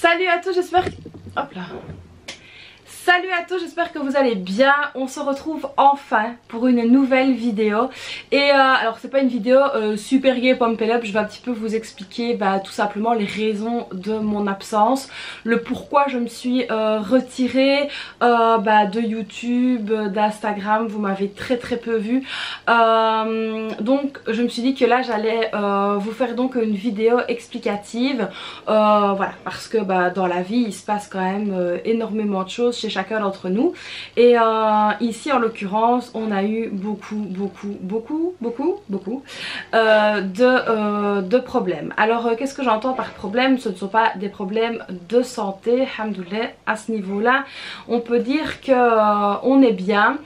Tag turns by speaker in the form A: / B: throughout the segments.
A: Salut à tous, j'espère que... Hop là. Salut à tous, j'espère que vous allez bien. On se retrouve enfin pour une nouvelle vidéo. Et alors c'est pas une vidéo super gay pump it up. Je vais un petit peu vous expliquer tout simplement les raisons de mon absence, le pourquoi je me suis retirée de YouTube, d'Instagram. Vous m'avez très peu vu. Donc je me suis dit que là j'allais vous faire donc une vidéo explicative. Voilà, parce que dans la vie il se passe quand même énormément de choses chez chacun d'entre nous, et ici en l'occurrence on a eu beaucoup de problèmes. Alors qu'est-ce que j'entends par problème? Ce ne sont pas des problèmes de santé, alhamdoulilah. À ce niveau là on peut dire que on est bien.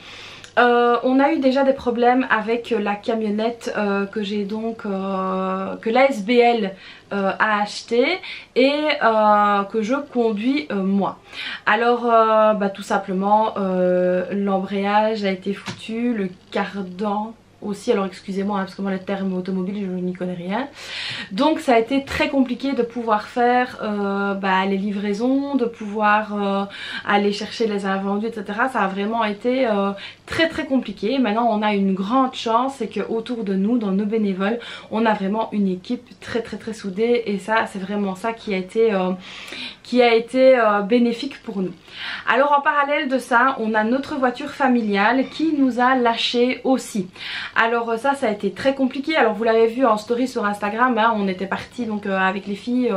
A: On a eu déjà des problèmes avec la camionnette que j'ai donc que l'ASBL a acheté et que je conduis moi. Alors tout simplement l'embrayage a été foutu, le cardan aussi, alors excusez-moi parce que moi le terme automobile je n'y connais rien. Donc ça a été très compliqué de pouvoir faire les livraisons, de pouvoir aller chercher les invendus, etc. Ça a vraiment été très compliqué. Maintenant on a une grande chance, c'est que autour de nous, dans nos bénévoles, on a vraiment une équipe très soudée, et ça c'est vraiment ça qui a été bénéfique pour nous. Alors en parallèle de ça, on a notre voiture familiale qui nous a lâché aussi. Alors ça a été très compliqué. Alors vous l'avez vu en story sur Instagram, hein, on était partis donc avec les filles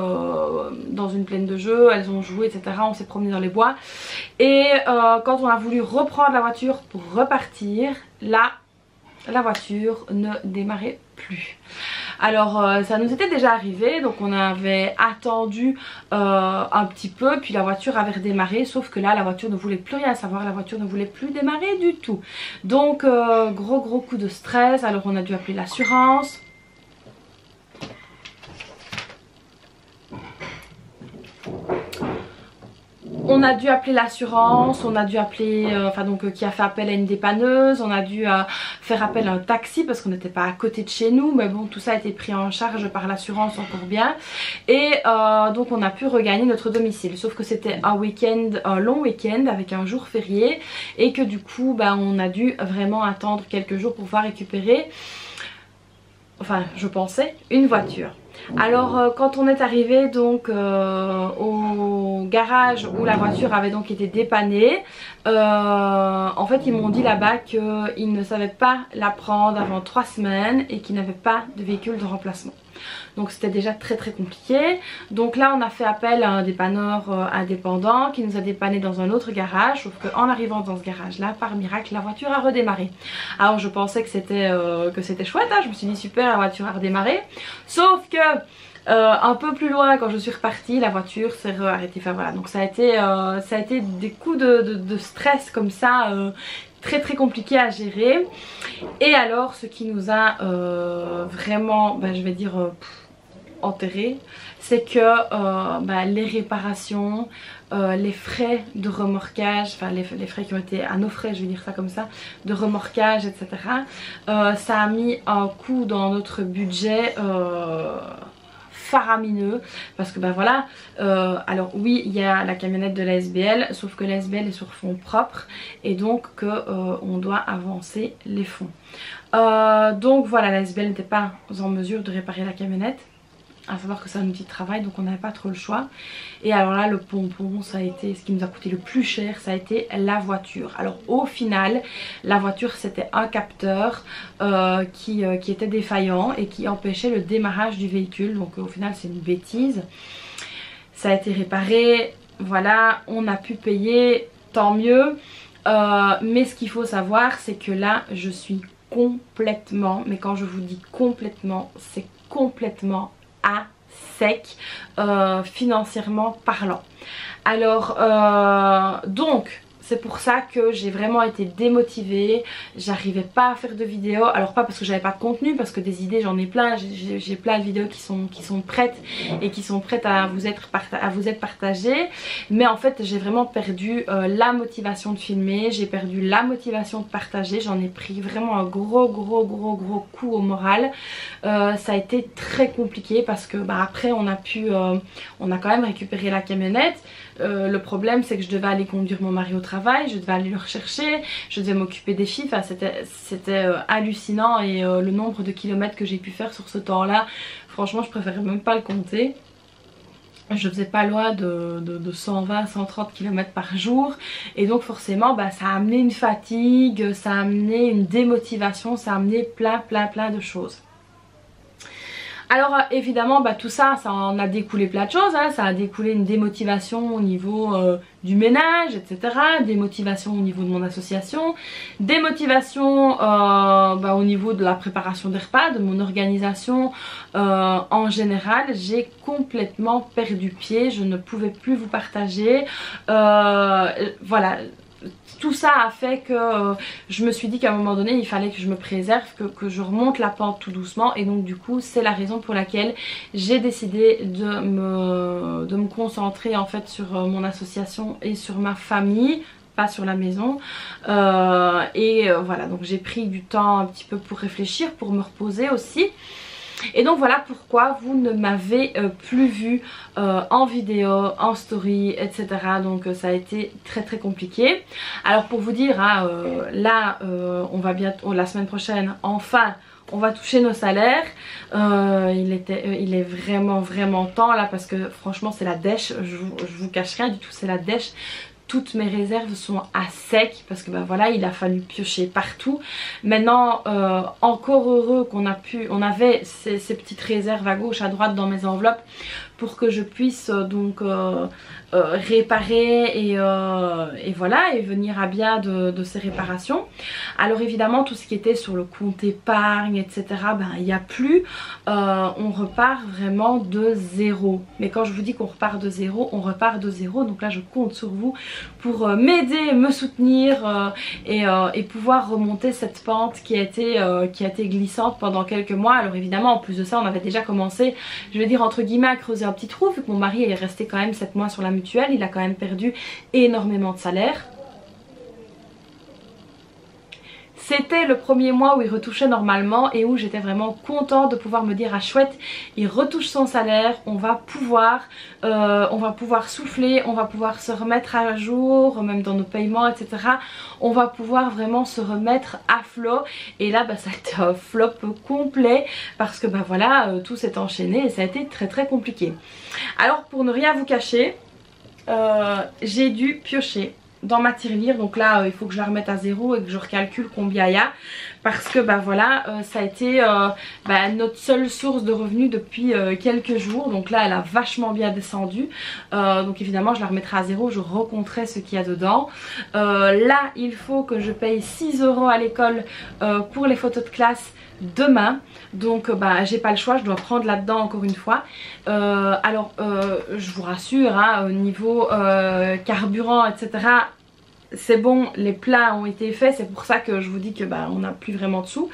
A: dans une plaine de jeux, elles ont joué, etc. On s'est promené dans les bois, et quand on a voulu reprendre la voiture pour repartir, là la voiture ne démarrait plus. Alors ça nous était déjà arrivé, donc on avait attendu un petit peu, puis la voiture avait redémarré, sauf que là la voiture ne voulait plus rien savoir, la voiture ne voulait plus démarrer du tout. Donc gros coup de stress. Alors on a dû appeler l'assurance. On a dû appeler l'assurance, on a dû appeler, qui a fait appel à une dépanneuse, on a dû faire appel à un taxi parce qu'on n'était pas à côté de chez nous, mais bon, tout ça a été pris en charge par l'assurance encore bien, et donc on a pu regagner notre domicile, sauf que c'était un week-end, un long week-end avec un jour férié, et que du coup on a dû vraiment attendre quelques jours pour pouvoir récupérer, enfin je pensais, une voiture. Alors quand on est arrivé donc au garage où la voiture avait donc été dépannée, en fait ils m'ont dit là-bas qu'ils ne savaient pas la prendre avant 3 semaines et qu'ils n'avaient pas de véhicule de remplacement. Donc c'était déjà très compliqué. Donc là on a fait appel à un dépanneur indépendant qui nous a dépanné dans un autre garage, sauf qu'en arrivant dans ce garage là, par miracle, la voiture a redémarré. Alors je pensais que c'était chouette, hein. Je me suis dit super, la voiture a redémarré, sauf que un peu plus loin quand je suis repartie, la voiture s'est arrêtée. Enfin voilà, donc ça a été des coups de stress comme ça, très compliqué à gérer. Et alors ce qui nous a vraiment, je vais dire enterré, c'est que les réparations, les frais de remorquage, enfin les frais qui ont été à nos frais, je vais dire ça comme ça, de remorquage, etc. Ça a mis un coup dans notre budget faramineux, parce que voilà, alors oui il y a la camionnette de l'ASBL, sauf que l'ASBL est sur fonds propres, et donc on doit avancer les fonds. Donc voilà, l'ASBL n'était pas en mesure de réparer la camionnette, à savoir que c'est un outil de travail, donc on n'avait pas trop le choix. Et alors là le pompon, ça a été ce qui nous a coûté le plus cher, ça a été la voiture. Alors au final la voiture c'était un capteur qui était défaillant et qui empêchait le démarrage du véhicule, donc au final c'est une bêtise. Ça a été réparé, voilà, on a pu payer, tant mieux, mais ce qu'il faut savoir c'est que là je suis complètement, mais quand je vous dis complètement, c'est complètement à sec financièrement parlant. Alors donc c'est pour ça que j'ai vraiment été démotivée, j'arrivais pas à faire de vidéos, alors pas parce que j'avais pas de contenu, parce que des idées j'en ai plein, j'ai plein de vidéos qui sont prêtes et qui sont prêtes à vous être partagées, mais en fait j'ai vraiment perdu la motivation de filmer, j'ai perdu la motivation de partager, j'en ai pris vraiment un gros coup au moral. Ça a été très compliqué parce que après on a quand même récupéré la camionnette. Le problème c'est que je devais aller conduire mon mari au travail, je devais aller le rechercher, je devais m'occuper des filles, enfin, c'était hallucinant, et le nombre de kilomètres que j'ai pu faire sur ce temps là, franchement je préférais même pas le compter. Je faisais pas loin de 120-130 km par jour, et donc forcément ça a amené une fatigue, ça a amené une démotivation, ça a amené plein de choses. Alors évidemment tout ça, ça en a découlé plein de choses, hein. Ça a découlé une démotivation au niveau du ménage, etc. Démotivation au niveau de mon association, démotivation au niveau de la préparation des repas, de mon organisation en général. J'ai complètement perdu pied, je ne pouvais plus vous partager, voilà. Tout ça a fait que je me suis dit qu'à un moment donné il fallait que je me préserve, que je remonte la pente tout doucement, et donc du coup c'est la raison pour laquelle j'ai décidé de me concentrer en fait sur mon association et sur ma famille, pas sur la maison, voilà, donc j'ai pris du temps un petit peu pour réfléchir, pour me reposer aussi. Et donc voilà pourquoi vous ne m'avez plus vu en vidéo, en story, etc. Donc ça a été très compliqué. Alors pour vous dire, hein, là on va bientôt, la semaine prochaine, enfin on va toucher nos salaires. Il est vraiment temps là, parce que franchement c'est la dèche, je vous cache rien du tout, c'est la dèche. Toutes mes réserves sont à sec parce que voilà, il a fallu piocher partout. Maintenant encore heureux qu'on avait ces petites réserves à gauche à droite dans mes enveloppes pour que je puisse donc réparer et voilà, et venir à bien de ces réparations. Alors évidemment tout ce qui était sur le compte épargne, etc., il n'y a plus, on repart vraiment de zéro. Mais quand je vous dis qu'on repart de zéro, on repart de zéro. Donc là je compte sur vous pour m'aider, me soutenir et pouvoir remonter cette pente qui a été glissante pendant quelques mois. Alors évidemment en plus de ça on avait déjà commencé, je vais dire entre guillemets, à creuser un petit trou, vu que mon mari est resté quand même 7 mois sur la mutuelle, il a quand même perdu énormément de salaire. C'était le premier mois où il retouchait normalement et où j'étais vraiment contente de pouvoir me dire ah chouette, il retouche son salaire, on va pouvoir souffler, on va pouvoir se remettre à jour, même dans nos paiements, etc. On va pouvoir vraiment se remettre à flot. Et là ça a été un flop complet parce que voilà, tout s'est enchaîné et ça a été très compliqué. Alors pour ne rien vous cacher, j'ai dû piocher dans ma tirelire, donc là il faut que je la remette à zéro et que je recalcule combien il y a, parce que voilà, ça a été notre seule source de revenus depuis quelques jours. Donc là elle a vachement bien descendu, donc évidemment je la remettrai à zéro, je recompterai ce qu'il y a dedans. Là il faut que je paye 6 € à l'école pour les photos de classe demain, donc j'ai pas le choix, je dois prendre là-dedans encore une fois. Alors je vous rassure, hein, au niveau carburant, etc., c'est bon, les plats ont été faits, c'est pour ça que je vous dis que on n'a plus vraiment de sous.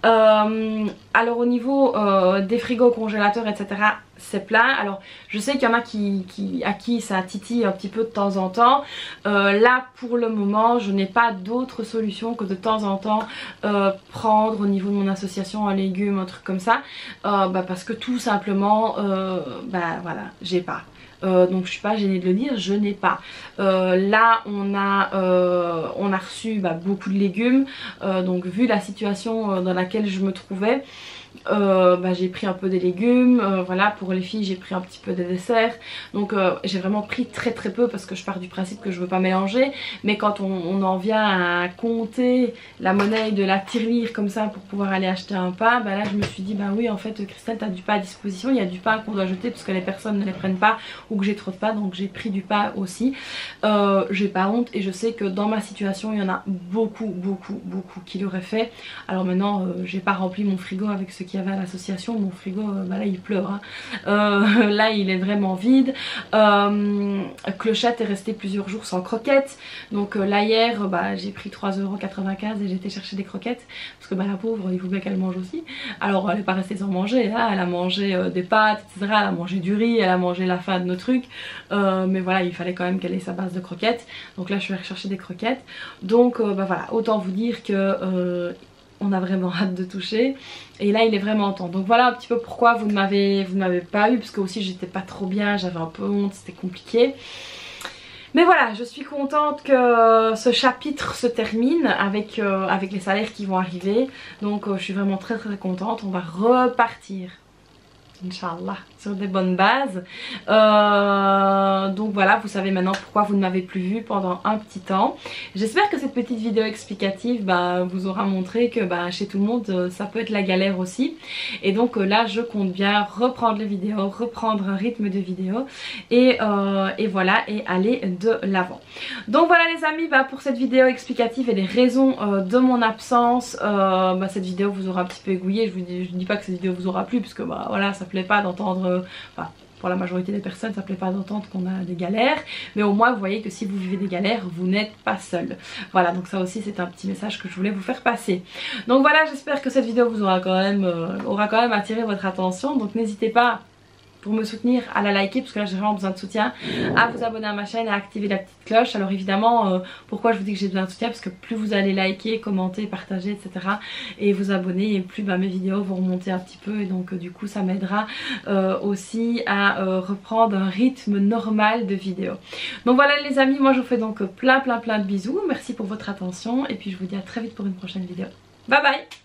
A: Alors au niveau des frigos, congélateurs, etc., c'est plein. Alors je sais qu'il y en a à qui ça titille un petit peu de temps en temps. Là pour le moment je n'ai pas d'autre solution que de temps en temps prendre au niveau de mon association un légume, un truc comme ça, parce que tout simplement voilà, j'ai pas. Donc je suis pas gênée de le dire, je n'ai pas. Là on a reçu beaucoup de légumes, donc vu la situation dans laquelle je me trouvais, j'ai pris un peu des légumes, voilà, pour les filles j'ai pris un petit peu des desserts, donc j'ai vraiment pris très peu parce que je pars du principe que je veux pas mélanger. Mais quand on en vient à compter la monnaie de la tirelire comme ça pour pouvoir aller acheter un pain, là je me suis dit oui en fait Christelle, t'as du pain à disposition, il y a du pain qu'on doit jeter parce que les personnes ne les prennent pas ou que j'ai trop de pain, donc j'ai pris du pain aussi. J'ai pas honte et je sais que dans ma situation il y en a beaucoup qui l'auraient fait. Alors maintenant j'ai pas rempli mon frigo avec ce ceux qui avaient à l'association, mon frigo bah là il pleure hein. Là il est vraiment vide. Clochette est restée plusieurs jours sans croquettes, donc là hier bah, j'ai pris 3,95 € et j'ai été chercher des croquettes parce que bah, la pauvre il faut bien qu'elle mange aussi. Alors elle n'est pas restée sans manger hein. Elle a mangé des pâtes etc, elle a mangé du riz, elle a mangé la fin de nos trucs, mais voilà il fallait quand même qu'elle ait sa base de croquettes, donc là je suis allée chercher des croquettes. Donc bah voilà, autant vous dire que on a vraiment hâte de toucher et là il est vraiment temps. Donc voilà un petit peu pourquoi vous ne m'avez pas eu, parce que aussi j'étais pas trop bien, j'avais un peu honte, c'était compliqué. Mais voilà, je suis contente que ce chapitre se termine avec les salaires qui vont arriver. Donc je suis vraiment très contente, on va repartir Inch'Allah sur des bonnes bases. Donc voilà, vous savez maintenant pourquoi vous ne m'avez plus vu pendant un petit temps. J'espère que cette petite vidéo explicative bah, vous aura montré que bah, chez tout le monde ça peut être la galère aussi. Et donc là je compte bien reprendre les vidéos, reprendre un rythme de vidéo et voilà, et aller de l'avant. Donc voilà les amis, bah, pour cette vidéo explicative et les raisons de mon absence, bah, cette vidéo vous aura un petit peu aiguillé. Je dis pas que cette vidéo vous aura plu parce que bah, voilà, ça plaît pas d'entendre, enfin pour la majorité des personnes ça plaît pas d'entendre qu'on a des galères, mais au moins vous voyez que si vous vivez des galères vous n'êtes pas seul. Voilà, donc ça aussi c'est un petit message que je voulais vous faire passer. Donc voilà, j'espère que cette vidéo vous aura quand même attiré votre attention. Donc n'hésitez pas, pour me soutenir, à la liker parce que là j'ai vraiment besoin de soutien, à vous abonner à ma chaîne et à activer la petite cloche. Alors évidemment pourquoi je vous dis que j'ai besoin de soutien, parce que plus vous allez liker, commenter, partager etc et vous abonner, et plus bah, mes vidéos vont remonter un petit peu, et donc du coup ça m'aidera aussi à reprendre un rythme normal de vidéos. Donc voilà les amis, moi je vous fais donc plein de bisous, merci pour votre attention et puis je vous dis à très vite pour une prochaine vidéo. Bye bye.